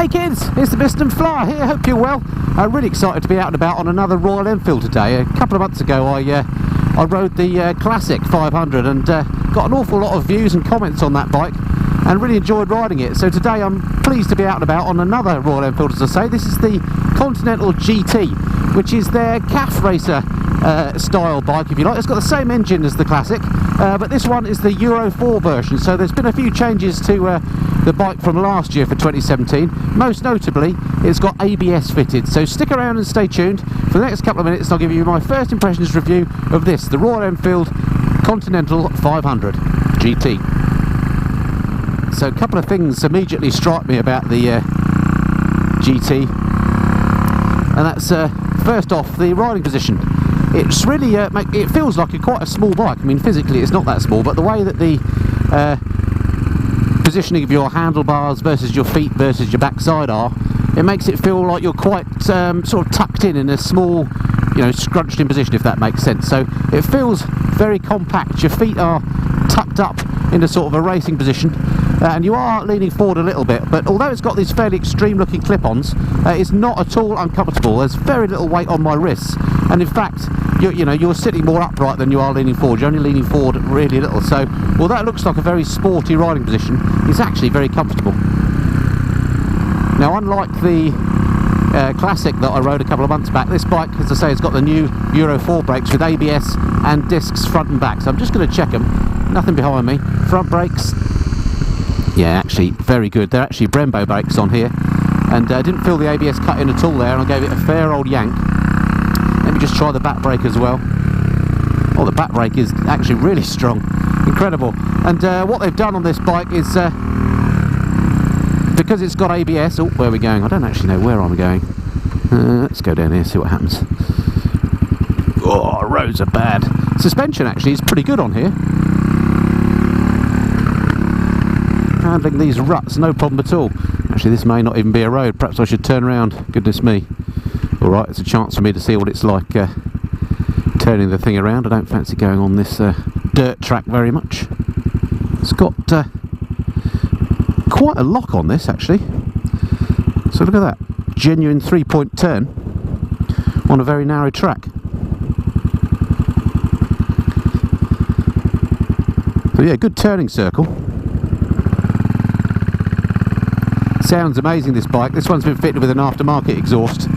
Hey kids, it's the Piston Flyer here, hope you're well. I'm really excited to be out and about on another Royal Enfield today. A couple of months ago I rode the Classic 500 and got an awful lot of views and comments on that bike and really enjoyed riding it. So today I'm pleased to be out and about on another Royal Enfield, as I say. This is the Continental GT, which is their calf racer style bike, if you like. It's got the same engine as the Classic, but this one is the Euro 4 version, so there's been a few changes to the bike from last year for 2017. Most notably, it's got ABS fitted, so stick around and stay tuned. For the next couple of minutes I'll give you my first impressions review of this, the Royal Enfield Continental 500 GT. So a couple of things immediately strike me about the GT, and that's first off, the riding position. It's really it feels like quite a small bike. I mean, physically it's not that small, but the way that the positioning of your handlebars versus your feet versus your backside are, it makes it feel like you're quite sort of tucked in a small, scrunched in position, if that makes sense. So it feels very compact. Your feet are tucked up into sort of a racing position, and you are leaning forward a little bit, but although it's got these fairly extreme looking clip-ons, it's not at all uncomfortable. There's very little weight on my wrists, and in fact you're sitting more upright than you are leaning forward. You're only leaning forward really little, so although it looks like a very sporty riding position, it's actually very comfortable. Now, unlike the Classic that I rode a couple of months back, this bike, as I say, has got the new Euro 4 brakes with ABS and discs front and back, so I'm just going to check them. Nothing behind me. Front brakes, yeah, actually very good. They're actually Brembo brakes on here, and I didn't feel the ABS cut in at all there, and I gave it a fair old yank. Let me just try the back brake as well. Oh, the back brake is actually really strong, incredible. And what they've done on this bike is, because it's got ABS, oh, where are we going? I don't actually know where I'm going. Let's go down here, see what happens. Oh, roads are bad. Suspension actually is pretty good on here. Handling these ruts, no problem at all. Actually, this may not even be a road. Perhaps I should turn around. Goodness me. Alright, it's a chance for me to see what it's like turning the thing around. I don't fancy going on this dirt track very much. It's got quite a lock on this, actually. So look at that. Genuine 3-point turn on a very narrow track. So yeah, good turning circle. Sounds amazing, this bike. This one's been fitted with an aftermarket exhaust,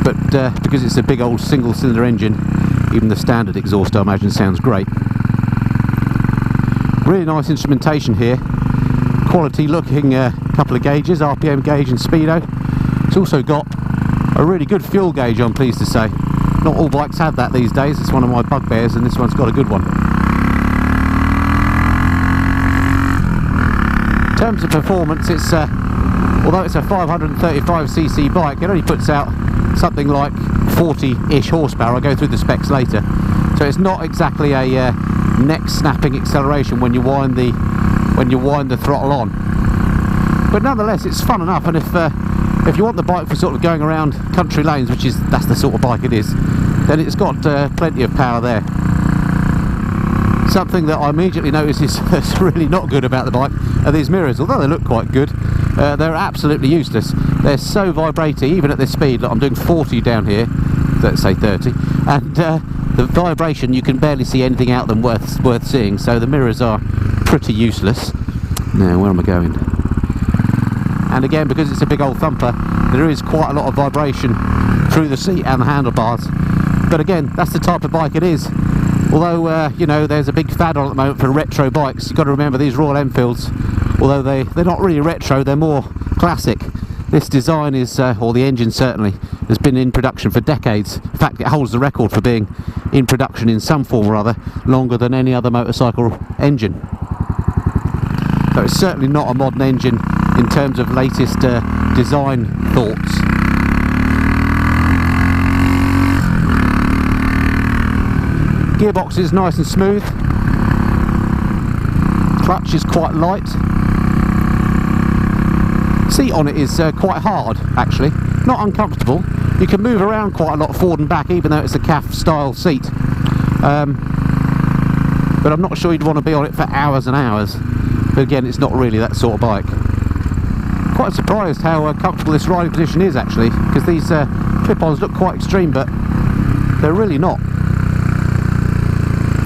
but because it's a big old single cylinder engine, even the standard exhaust I imagine sounds great. Really nice instrumentation here. Quality looking couple of gauges, RPM gauge and speedo. It's also got a really good fuel gauge, I'm pleased to say. Not all bikes have that these days. It's one of my bugbears, and this one's got a good one. In terms of performance, it's although it's a 535cc bike, it only puts out something like 40-ish horsepower. I'll go through the specs later. So it's not exactly a neck-snapping acceleration when you wind the throttle on. But nonetheless, it's fun enough. And if you want the bike for sort of going around country lanes, that's the sort of bike it is, then it's got plenty of power there. Something that I immediately notice is that's really not good about the bike are these mirrors. Although they look quite good, they're absolutely useless. They're so vibrating, even at this speed. Like I'm doing 40 down here, let's say 30, and the vibration, you can barely see anything out of them worth seeing. So the mirrors are pretty useless. Now, where am I going? And again, because it's a big old thumper, there is quite a lot of vibration through the seat and the handlebars. But again, that's the type of bike it is. Although, there's a big fad on at the moment for retro bikes. You've got to remember these Royal Enfields, although they're not really retro, they're more classic. This design is, or the engine certainly, has been in production for decades. In fact, it holds the record for being in production in some form or other longer than any other motorcycle engine. So it's certainly not a modern engine in terms of latest design thoughts. Gearbox is nice and smooth. Clutch is quite light. Seat on it is quite hard, actually. Not uncomfortable. You can move around quite a lot forward and back, even though it's a calf style seat. But I'm not sure you'd want to be on it for hours and hours. But again, it's not really that sort of bike. quite surprised how comfortable this riding position is actually, because these clip-ons look quite extreme, but they're really not.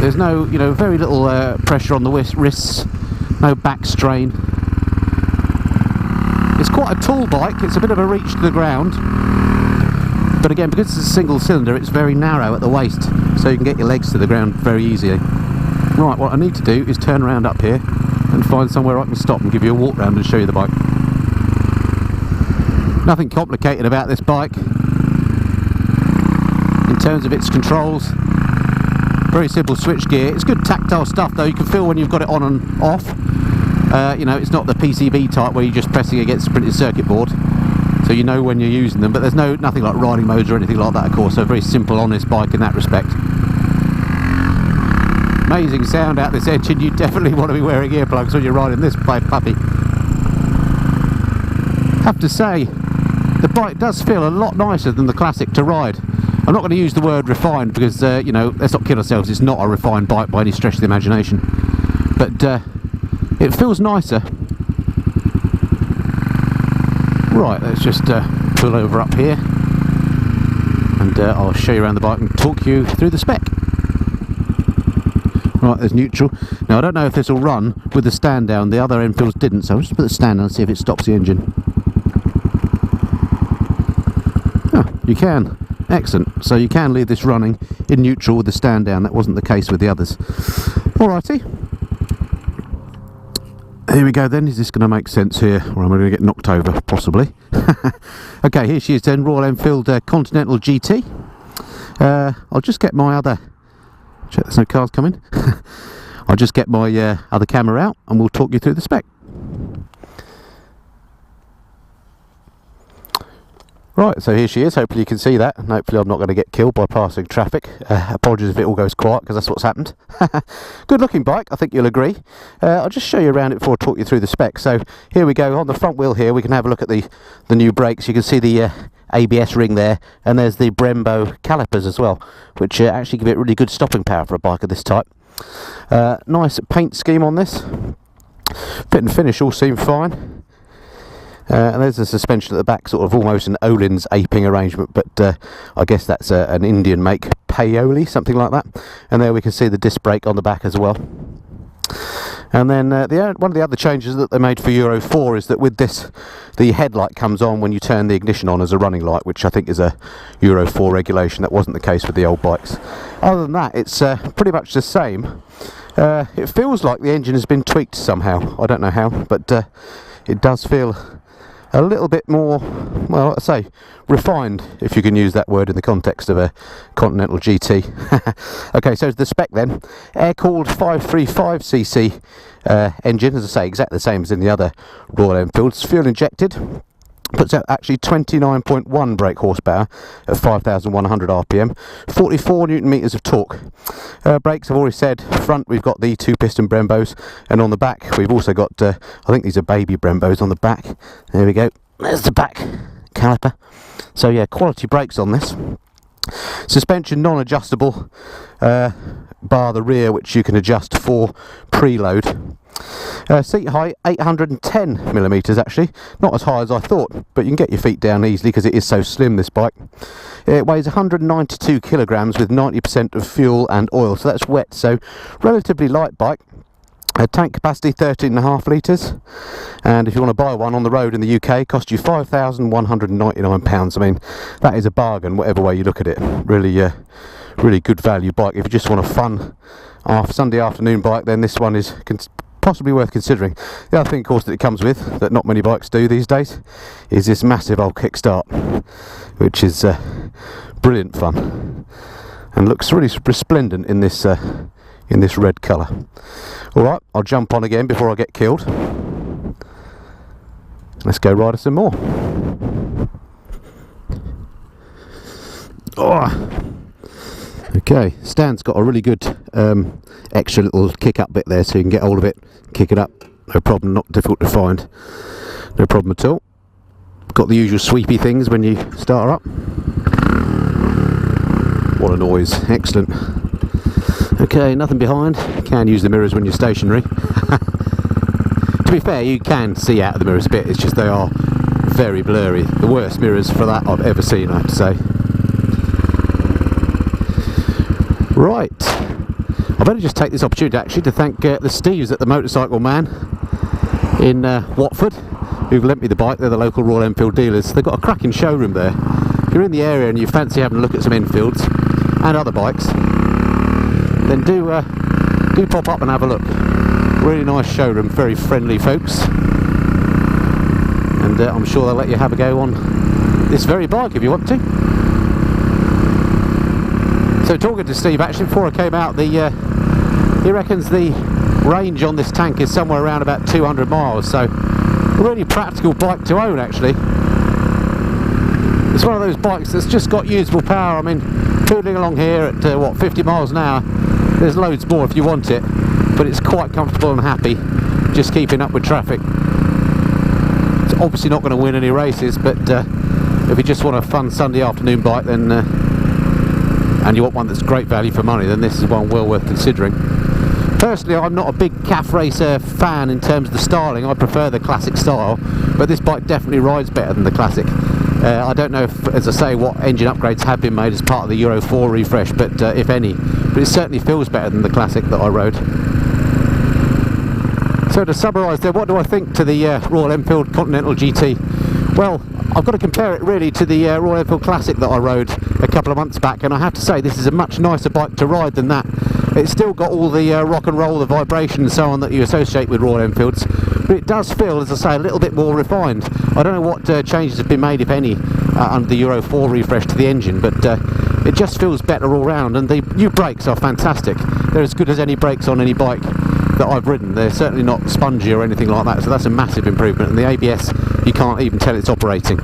There's no, you know, very little pressure on the wrists, no back strain. It's quite a tall bike, it's a bit of a reach to the ground, but again, because it's a single cylinder, it's very narrow at the waist, so you can get your legs to the ground very easily. Right, what I need to do is turn around up here and find somewhere I can stop and give you a walk round and show you the bike. Nothing complicated about this bike in terms of its controls. Very simple switch gear. It's good tactile stuff though, you can feel when you've got it on and off. You know, it's not the PCB type where you're just pressing against the printed circuit board, so you know when you're using them, but there's nothing like riding modes or anything like that, of course, so a very simple, honest bike in that respect. Amazing sound out this engine. You definitely want to be wearing earplugs when you're riding this puppy. Have to say, the bike does feel a lot nicer than the Classic to ride. I'm not going to use the word refined because, you know, let's not kid ourselves, it's not a refined bike by any stretch of the imagination. But it feels nicer. Right, let's just pull over up here and I'll show you around the bike and talk you through the spec. Right, there's neutral. Now I don't know if this will run with the stand down, the other Enfields didn't, so I'll just put the stand down and see if it stops the engine. Oh, you can. Excellent. So you can leave this running in neutral with the stand down. That wasn't the case with the others. Alrighty. Here we go then. Is this going to make sense here, or am I going to get knocked over? Possibly. Okay, here she is then, Royal Enfield Continental GT. I'll just get my other... Check there's no cars coming. I'll just get my other camera out and we'll talk you through the spec. Right, so here she is. Hopefully you can see that, and hopefully I'm not going to get killed by passing traffic. Apologies if it all goes quiet, because that's what's happened. Good looking bike, I think you'll agree. I'll just show you around it before I talk you through the spec. So here we go, on the front wheel here we can have a look at the new brakes. You can see the ABS ring there, and there's the Brembo calipers as well, which actually give it really good stopping power for a bike of this type. Nice paint scheme on this. Fit and finish all seem fine. And there's a suspension at the back, sort of almost an Öhlins aping arrangement, but I guess that's an Indian make, Paoli, something like that. And there we can see the disc brake on the back as well. And then one of the other changes that they made for Euro 4 is that with this, the headlight comes on when you turn the ignition on as a running light, which I think is a Euro 4 regulation. That wasn't the case with the old bikes. Other than that, it's pretty much the same. It feels like the engine has been tweaked somehow. I don't know how, but it does feel a little bit more, well, let's say, refined, if you can use that word in the context of a Continental GT. Okay, so the spec then, air-cooled 535cc engine, as I say, exactly the same as in the other Royal Enfields, fuel injected. Puts out actually 29.1 brake horsepower at 5,100 RPM, 44 Newton meters of torque. Brakes, I've already said, front we've got the 2-piston Brembos, and on the back we've also got, I think these are baby Brembos on the back. There we go, there's the back caliper. So yeah, quality brakes on this. Suspension non-adjustable, bar the rear, which you can adjust for preload. Seat height 810mm actually, not as high as I thought, but you can get your feet down easily because it is so slim, this bike. It weighs 192 kilograms with 90% of fuel and oil, so that's wet, so relatively light bike. Tank capacity 13.5 litres, and if you want to buy one on the road in the UK, it costs you £5,199. I mean, that is a bargain whatever way you look at it. Really really good value bike. If you just want a fun Sunday afternoon bike, then this one is possibly worth considering. The other thing, of course, that it comes with, that not many bikes do these days, is this massive old kickstart, which is brilliant fun and looks really resplendent in this red colour. Alright, I'll jump on again before I get killed. Let's go ride some more. Oh. Okay, stand's got a really good extra little kick up bit there, so you can get hold of it, kick it up, no problem, not difficult to find, no problem at all. Got the usual sweepy things when you start her up. What a noise, excellent. Okay, nothing behind, you can use the mirrors when you're stationary. To To be fair, you can see out of the mirrors a bit, it's just they are very blurry. The worst mirrors for that I've ever seen, I have to say. Right, I better just take this opportunity actually to thank the Steves at the Motorcycle Man in Watford, who've lent me the bike. They're the local Royal Enfield dealers. They've got a cracking showroom there. If you're in the area and you fancy having a look at some Enfields and other bikes, then do pop up and have a look. Really nice showroom, very friendly folks, and I'm sure they'll let you have a go on this very bike if you want to. So talking to Steve actually before I came out, he reckons the range on this tank is somewhere around about 200 miles, so a really practical bike to own actually. It's one of those bikes that's just got usable power. I mean, poodling along here at what, 50 miles an hour, there's loads more if you want it, but it's quite comfortable and happy just keeping up with traffic. It's obviously not going to win any races, but if you just want a fun Sunday afternoon bike, then and you want one that's great value for money, then this is one well worth considering. Personally, I'm not a big calf racer fan in terms of the styling. I prefer the classic style, but this bike definitely rides better than the classic. I don't know if, as I say, what engine upgrades have been made as part of the Euro 4 refresh, but if any, but it certainly feels better than the classic that I rode. So to summarise there, what do I think to the Royal Enfield Continental GT? Well, I've got to compare it really to the Royal Enfield Classic that I rode a couple of months back, and I have to say this is a much nicer bike to ride than that. It's still got all the rock and roll, the vibration and so on that you associate with Royal Enfields, but it does feel, as I say, a little bit more refined. I don't know what changes have been made, if any, under the Euro 4 refresh to the engine, but it just feels better all round, and the new brakes are fantastic. They're as good as any brakes on any bike that I've ridden. They're certainly not spongy or anything like that, so that's a massive improvement, and the ABS, you can't even tell it's operating.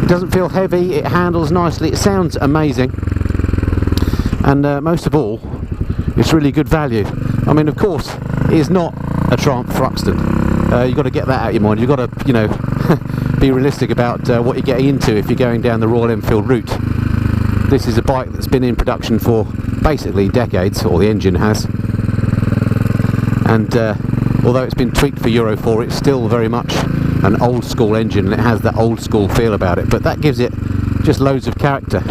It doesn't feel heavy, it handles nicely, it sounds amazing, and most of all, it's really good value. I mean, of course, it is not a Triumph Thruxton. You've got to get that out of your mind. You've got to, you know, be realistic about what you're getting into if you're going down the Royal Enfield route. This is a bike that's been in production for basically decades, or the engine has, and although it's been tweaked for Euro 4, it's still very much an old school engine, and it has that old school feel about it, but that gives it just loads of character.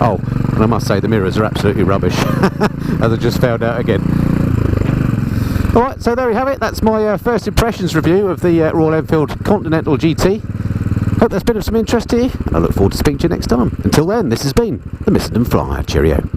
Oh, and I must say the mirrors are absolutely rubbish, as I just found out again. Alright, so there we have it. That's my first impressions review of the Royal Enfield Continental GT. Hope that's been of some interest to you, and I look forward to speaking to you next time. Until then, this has been the Missenden Flyer. Cheerio.